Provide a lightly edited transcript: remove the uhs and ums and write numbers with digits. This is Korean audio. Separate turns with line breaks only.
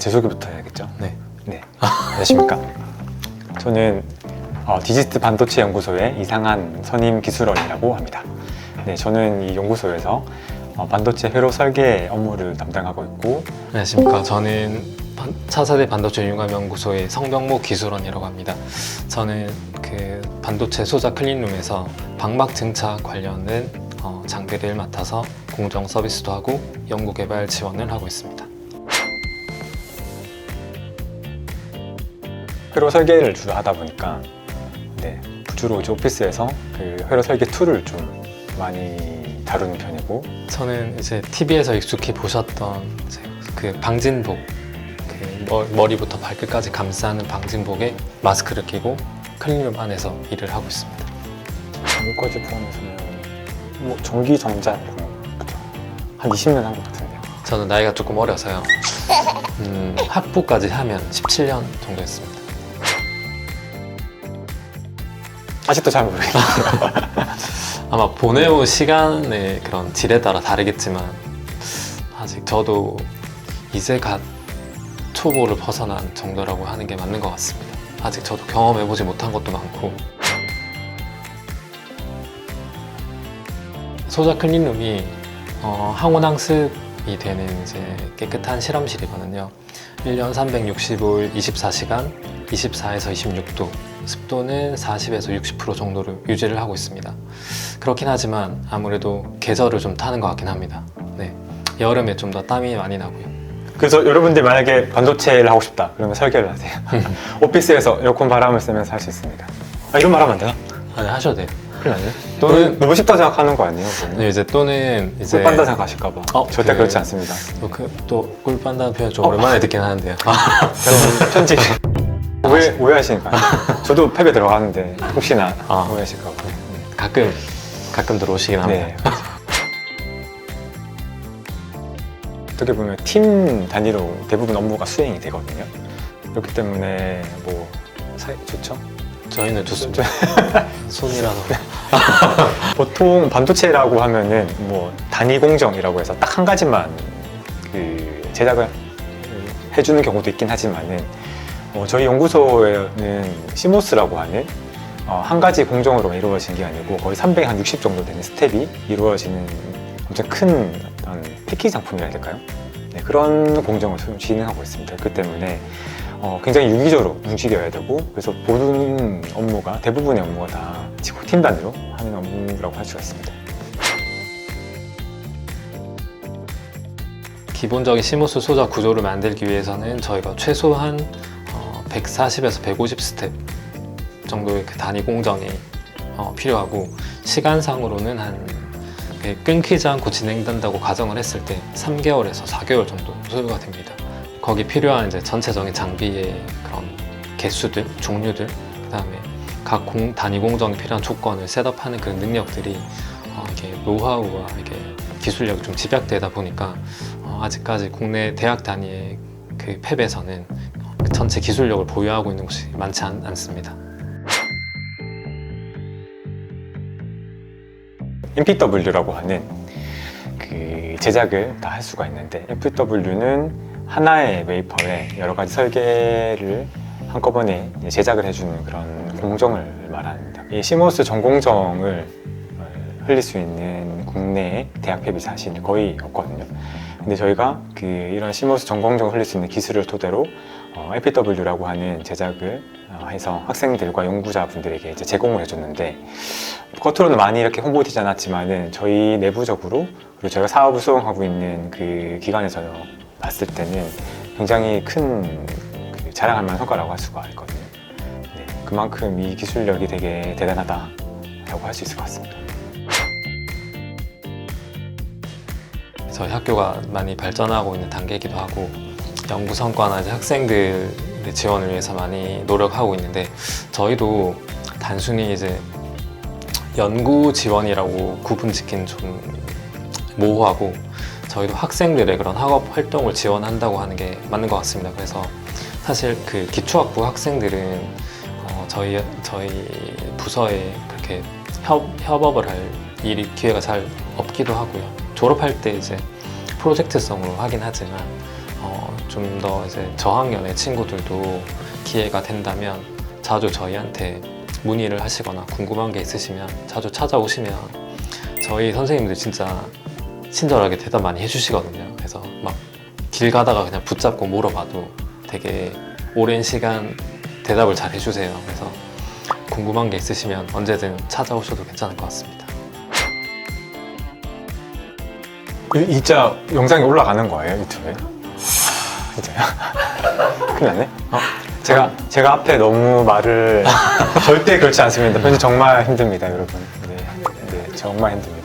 제 소개부터 해야겠죠?
네.
네. 안녕하십니까? 저는 디지트 반도체 연구소의 이상한 선임 기술원이라고 합니다. 네, 저는 이 연구소에서 반도체 회로 설계 업무를 담당하고 있고,
안녕하십니까. 저는 차세대 반도체 융합연구소의 성병모 기술원이라고 합니다. 저는 그 반도체 소자 클린룸에서 방막 증착 관련된 장비를 맡아서 공정 서비스도 하고 연구개발 지원을 하고 있습니다.
회로 설계를 주로 하다 보니까 네, 주로 이제 오피스에서 그 회로 설계 툴을 좀 많이 다루는 편이고,
저는 이제 TV에서 익숙히 보셨던 이제 그 방진복, 그 머리부터 발끝까지 감싸는 방진복에 마스크를 끼고 클린룸 안에서 일을 하고 있습니다.
여기까지 포함해서는 뭐 전기 전자 그죠? 한 20년 한 것 같은데요.
저는 나이가 조금 어려서요. 학부까지 하면 17년 정도 했습니다.
아직도 잘 모르겠어요.
아마 보내온 시간의 그런 질에 따라 다르겠지만 아직 저도 이제 갓 초보를 벗어난 정도라고 하는 게 맞는 것 같습니다. 아직 저도 경험해보지 못한 것도 많고, 소자 클린룸이 항온항습이 되는 이제 깨끗한 실험실이거든요. 1년 365일 24시간 24에서 26도, 습도는 40에서 60% 정도를 유지를 하고 있습니다. 그렇긴 하지만 아무래도 계절을 좀 타는 것 같긴 합니다. 네, 여름에 좀 더 땀이 많이 나고요.
그래서 여러분들 만약에 반도체를 하고 싶다 그러면 설계를 하세요. 오피스에서 에어컨 바람을 쐬면서 할 수 있습니다. 이런 말 하면 안 되나?
아니, 하셔도 돼요.
큰일 났네.
또는
너무 쉽다 생각하는 거 아니에요?
네, 이제 또는 이제
꿀 빤다 생각하실까봐. 절대 그렇지 않습니다.
또 꿀빤다는 표현 좀 오랜만에 듣긴 하는데요.
여러분 편집 오해하시니까. 저도 팹에 들어가는데 혹시나 오해하실까봐.
가끔 들어오시긴 합니다.
네. 어떻게 보면 팀 단위로 대부분 업무가 수행이 되거든요. 그렇기 때문에 뭐 좋죠?
저희는 좋습니다. 손이라도.
보통 반도체라고 하면은 뭐 단위 공정이라고 해서 딱 한 가지만 그 제작을 해주는 경우도 있긴 하지만은 저희 연구소에는 시모스라고 하는 한 가지 공정으로 이루어지는 게 아니고 거의 360 정도 되는 스텝이 이루어지는 엄청 큰 어떤 패키지 상품이라 해야 될까요? 네, 그런 공정을 진행하고 있습니다. 그렇기 때문에 굉장히 유기적으로 움직여야 되고, 그래서 모든 업무가, 대부분의 업무가 다 팀 단위로 하는 업무라고 할 수가 있습니다.
기본적인 시모스 소자 구조를 만들기 위해서는 저희가 최소한 140에서 150 스텝 정도의 그 단위 공정이 필요하고, 시간상으로는 한 끊기지 않고 진행된다고 가정을 했을 때 3개월에서 4개월 정도 소요가 됩니다. 거기 필요한 이제 전체적인 장비의 그런 개수들, 종류들, 그다음에 각 단위 공정에 필요한 조건을 셋업하는 그런 능력들이 이게 노하우와 이게 기술력이 좀 집약되다 보니까 아직까지 국내 대학 단위의 그 팹에서는 그 전체 기술력을 보유하고 있는 곳이 많지 않습니다.
MPW라고 하는 그 제작을 다 할 수가 있는데, MPW는 하나의 웨이퍼에 여러 가지 설계를 한꺼번에 제작을 해주는 그런 공정을 말합니다. 이 시모스 전공정을 흘릴 수 있는 국내의 대학 팹이 사실 거의 없거든요. 근데 저희가 이런 시모스 전공정을 흘릴 수 있는 기술을 토대로 MPW라고 하는 제작을 해서 학생들과 연구자분들에게 이제 제공을 해줬는데, 겉으로는 많이 이렇게 홍보되지 않았지만은 저희 내부적으로, 그리고 저희가 사업을 수행하고 있는 그 기관에서 봤을 때는 굉장히 큰 자랑할 만한 성과라고 할 수가 있거든요. 네, 그만큼 이 기술력이 되게 대단하다라고 할 수 있을 것 같습니다.
저희 학교가 많이 발전하고 있는 단계이기도 하고, 연구 성과나 이제 학생들의 지원을 위해서 많이 노력하고 있는데, 저희도 단순히 이제 연구 지원이라고 구분짓기는 좀 모호하고, 저희도 학생들의 그런 학업 활동을 지원한다고 하는 게 맞는 것 같습니다. 그래서 사실 그 기초학부 학생들은 저희 부서에 그렇게 협업을 할 기회가 잘 없기도 하고요. 졸업할 때 이제 프로젝트성으로 하긴 하지만 좀 더 이제 저학년의 친구들도 기회가 된다면 자주 저희한테 문의를 하시거나 궁금한 게 있으시면 자주 찾아오시면 저희 선생님들 진짜 친절하게 대답 많이 해주시거든요. 그래서 막 길 가다가 그냥 붙잡고 물어봐도 되게 오랜 시간 대답을 잘 해주세요. 그래서 궁금한 게 있으시면 언제든 찾아오셔도 괜찮을 것 같습니다.
진짜 영상이 올라가는 거예요, 유튜브에? 진짜요? 큰일 났네. 제가 앞에 너무 말을 절대 그렇지 않습니다. 편집 정말 힘듭니다, 여러분. 네, 정말 힘듭니다.